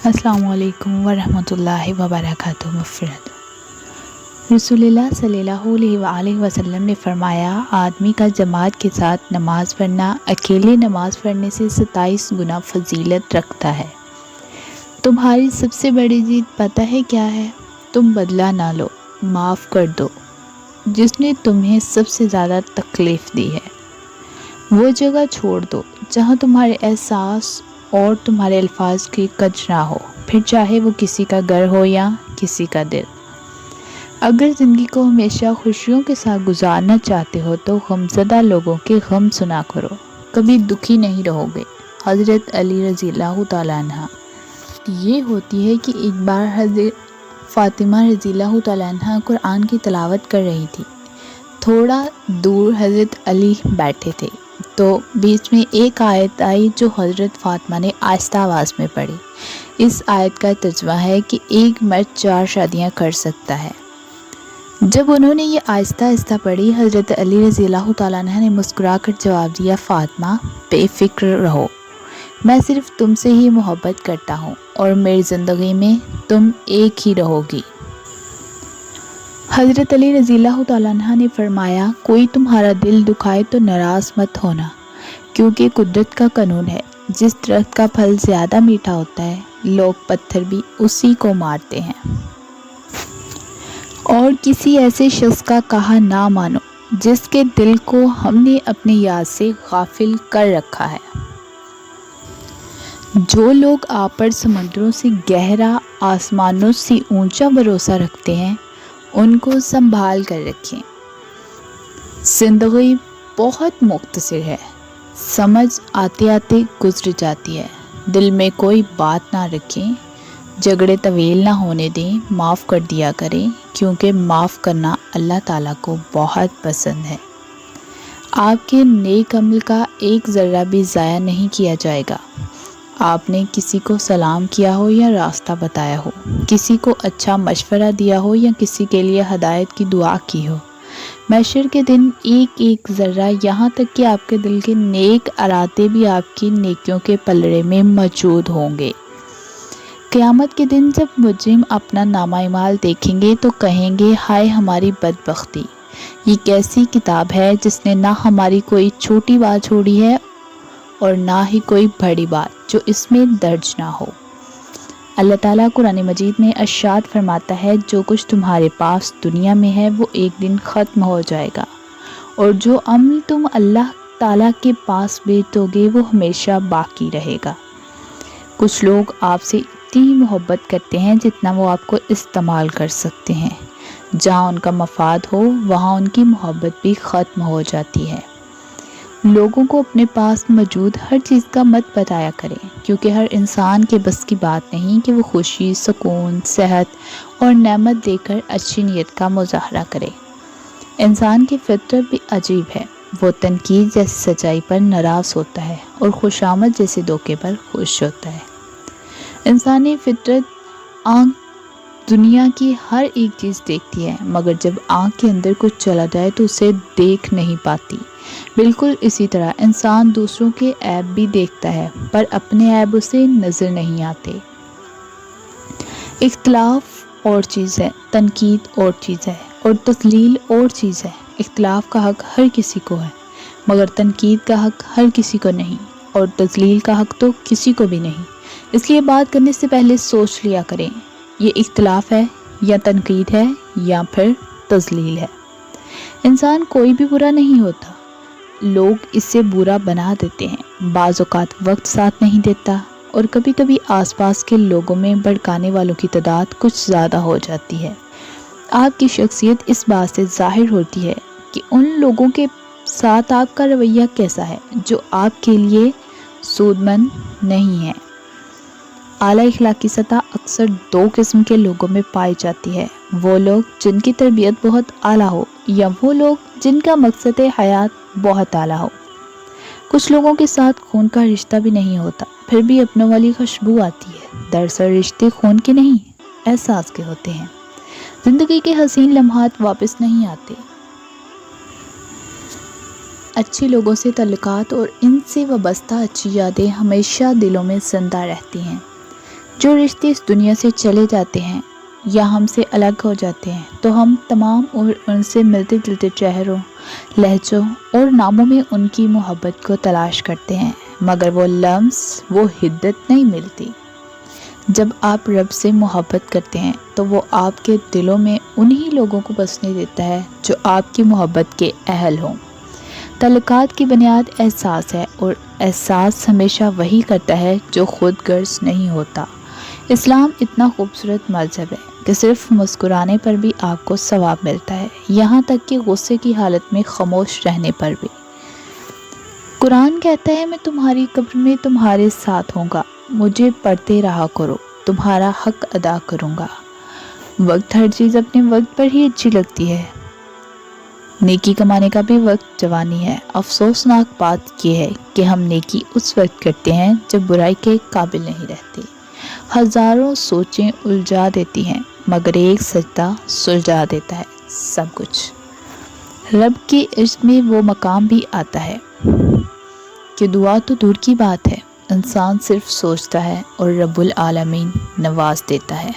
السلام علیکم ورحمۃ اللہ وبرکاتہ۔ مفرد رسول اللہ صلی اللہ علیہ وآلہ وسلم نے فرمایا، آدمی کا جماعت کے ساتھ نماز پڑھنا اکیلے نماز پڑھنے سے 27 گنا فضیلت رکھتا ہے۔ تمہاری سب سے بڑی جیت پتہ ہے کیا ہے؟ تم بدلہ نہ لو، معاف کر دو جس نے تمہیں سب سے زیادہ تکلیف دی ہے۔ وہ جگہ چھوڑ دو جہاں تمہارے احساس اور تمہارے الفاظ کی قدر نہ ہو، پھر چاہے وہ کسی کا گھر ہو یا کسی کا دل۔ اگر زندگی کو ہمیشہ خوشیوں کے ساتھ گزارنا چاہتے ہو تو غمزدہ لوگوں کے غم سنا کرو، کبھی دکھی نہیں رہو گے۔ حضرت علی رضی اللہ تعالیٰ عنہ۔ یہ ہوتی ہے کہ ایک بار حضرت فاطمہ رضی اللہ تعالیٰ عنہ قرآن کی تلاوت کر رہی تھی۔ تھوڑا دور حضرت علی بیٹھے تھے تو بیچ میں ایک آیت آئی جو حضرت فاطمہ نے آہستہ آواز میں پڑھی۔ اس آیت کا ترجمہ ہے کہ ایک مرد 4 شادیاں کر سکتا ہے۔ جب انہوں نے یہ آہستہ آہستہ پڑھی، حضرت علی رضی اللہ تعالیٰ عنہ نے مسکرا کر جواب دیا، فاطمہ بے فکر رہو، میں صرف تم سے ہی محبت کرتا ہوں اور میری زندگی میں تم ایک ہی رہو گی۔ حضرت علی رضی اللہ تعالیٰ عنہ نے فرمایا، کوئی تمہارا دل دکھائے تو ناراض مت ہونا، کیونکہ قدرت کا قانون ہے، جس درخت کا پھل زیادہ میٹھا ہوتا ہے لوگ پتھر بھی اسی کو مارتے ہیں۔ اور کسی ایسے شخص کا کہا نہ مانو جس کے دل کو ہم نے اپنی یاد سے غافل کر رکھا ہے۔ جو لوگ آپ پر سمندروں سے گہرا، آسمانوں سے اونچا بھروسہ رکھتے ہیں، ان کو سنبھال کر رکھیں۔ زندگی بہت مختصر ہے، سمجھ آتے آتے گزر جاتی ہے۔ دل میں کوئی بات نہ رکھیں، جھگڑے طویل نہ ہونے دیں، معاف کر دیا کریں، کیونکہ معاف کرنا اللہ تعالیٰ کو بہت پسند ہے۔ آپ کے نیک عمل کا ایک ذرہ بھی ضائع نہیں کیا جائے گا۔ آپ نے کسی کو سلام کیا ہو یا راستہ بتایا ہو، کسی کو اچھا مشورہ دیا ہو یا کسی کے لیے ہدایت کی دعا کی ہو، محشر کے دن ایک ایک ذرہ، یہاں تک کہ آپ کے دل کے نیک ارادے بھی آپ کی نیکیوں کے پلڑے میں موجود ہوں گے۔ قیامت کے دن جب مجرم اپنا نامہ اعمال دیکھیں گے تو کہیں گے، ہائے ہماری بدبختی، یہ کیسی کتاب ہے جس نے نہ ہماری کوئی چھوٹی بات چھوڑی ہے اور نہ ہی کوئی بڑی بات جو اس میں درج نہ ہو۔ اللہ تعالیٰ قرآن مجید میں ارشاد فرماتا ہے، جو کچھ تمہارے پاس دنیا میں ہے وہ ایک دن ختم ہو جائے گا، اور جو عمل تم اللہ تعالیٰ کے پاس بھیج دو گے وہ ہمیشہ باقی رہے گا۔ کچھ لوگ آپ سے اتنی محبت کرتے ہیں جتنا وہ آپ کو استعمال کر سکتے ہیں۔ جہاں ان کا مفاد ہو وہاں ان کی محبت بھی ختم ہو جاتی ہے۔ لوگوں کو اپنے پاس موجود ہر چیز کا مت بتایا کریں، کیونکہ ہر انسان کے بس کی بات نہیں کہ وہ خوشی، سکون، صحت اور نعمت دے کر اچھی نیت کا مظاہرہ کرے۔ انسان کی فطرت بھی عجیب ہے، وہ تنقید جیسی سچائی پر ناراض ہوتا ہے اور خوشامد جیسے دھوکے پر خوش ہوتا ہے۔ انسانی فطرت آنکھ دنیا کی ہر ایک چیز دیکھتی ہے، مگر جب آنکھ کے اندر کچھ چلا جائے تو اسے دیکھ نہیں پاتی۔ بالکل اسی طرح انسان دوسروں کے عیب بھی دیکھتا ہے، پر اپنے عیب اسے نظر نہیں آتے۔ اختلاف اور چیز ہے، تنقید اور چیز ہے، اور تضلیل اور چیز ہے۔ اختلاف کا حق ہر کسی کو ہے، مگر تنقید کا حق ہر کسی کو نہیں، اور تضلیل کا حق تو کسی کو بھی نہیں۔ اس لیے بات کرنے سے پہلے سوچ لیا کریں، یہ اختلاف ہے یا تنقید ہے یا پھر تضلیل ہے۔ انسان کوئی بھی برا نہیں ہوتا، لوگ اس سے برا بنا دیتے ہیں۔ بعض اوقات وقت ساتھ نہیں دیتا، اور کبھی کبھی آس پاس کے لوگوں میں بھڑکانے والوں کی تعداد کچھ زیادہ ہو جاتی ہے۔ آپ کی شخصیت اس بات سے ظاہر ہوتی ہے کہ ان لوگوں کے ساتھ آپ کا رویہ کیسا ہے جو آپ کے لیے سود مند نہیں ہے۔ اعلیٰ اخلاقی سطح اکثر 2 قسم کے لوگوں میں پائی جاتی ہے، وہ لوگ جن کی تربیت بہت اعلیٰ ہو یا وہ لوگ جن کا مقصد حیات بہت اعلیٰ ہو۔ کچھ لوگوں کے ساتھ خون کا رشتہ بھی نہیں ہوتا، پھر بھی اپنوں والی خوشبو آتی ہے۔ دراصل رشتے خون کے نہیں، احساس کے ہوتے ہیں۔ زندگی کے حسین لمحات واپس نہیں آتے۔ اچھے لوگوں سے تعلقات اور ان سے وابستہ اچھی یادیں ہمیشہ دلوں میں زندہ رہتی ہیں۔ جو رشتے اس دنیا سے چلے جاتے ہیں یا ہم سے الگ ہو جاتے ہیں تو ہم تمام ان سے ملتے جلتے چہروں، لہجوں اور ناموں میں ان کی محبت کو تلاش کرتے ہیں، مگر وہ لمس، وہ حدت نہیں ملتی۔ جب آپ رب سے محبت کرتے ہیں تو وہ آپ کے دلوں میں انہی لوگوں کو بسنے دیتا ہے جو آپ کی محبت کے اہل ہوں۔ تعلقات کی بنیاد احساس ہے، اور احساس ہمیشہ وہی کرتا ہے جو خود غرض نہیں ہوتا۔ اسلام اتنا خوبصورت مذہب ہے کہ صرف مسکرانے پر بھی آپ کو ثواب ملتا ہے، یہاں تک کہ غصے کی حالت میں خاموش رہنے پر بھی۔ قرآن کہتا ہے، میں تمہاری قبر میں تمہارے ساتھ ہوں گا، مجھے پڑھتے رہا کرو، تمہارا حق ادا کروں گا۔ وقت، ہر چیز اپنے وقت پر ہی اچھی لگتی ہے۔ نیکی کمانے کا بھی وقت جوانی ہے۔ افسوسناک بات یہ ہے کہ ہم نیکی اس وقت کرتے ہیں جب برائی کے قابل نہیں رہتے۔ ہزاروں سوچیں الجھا دیتی ہیں مگر ایک سجدہ سلجھا دیتا ہے سب کچھ۔ رب کے عشق میں وہ مقام بھی آتا ہے کہ دعا تو دور کی بات ہے، انسان صرف سوچتا ہے اور رب العالمین نواز دیتا ہے۔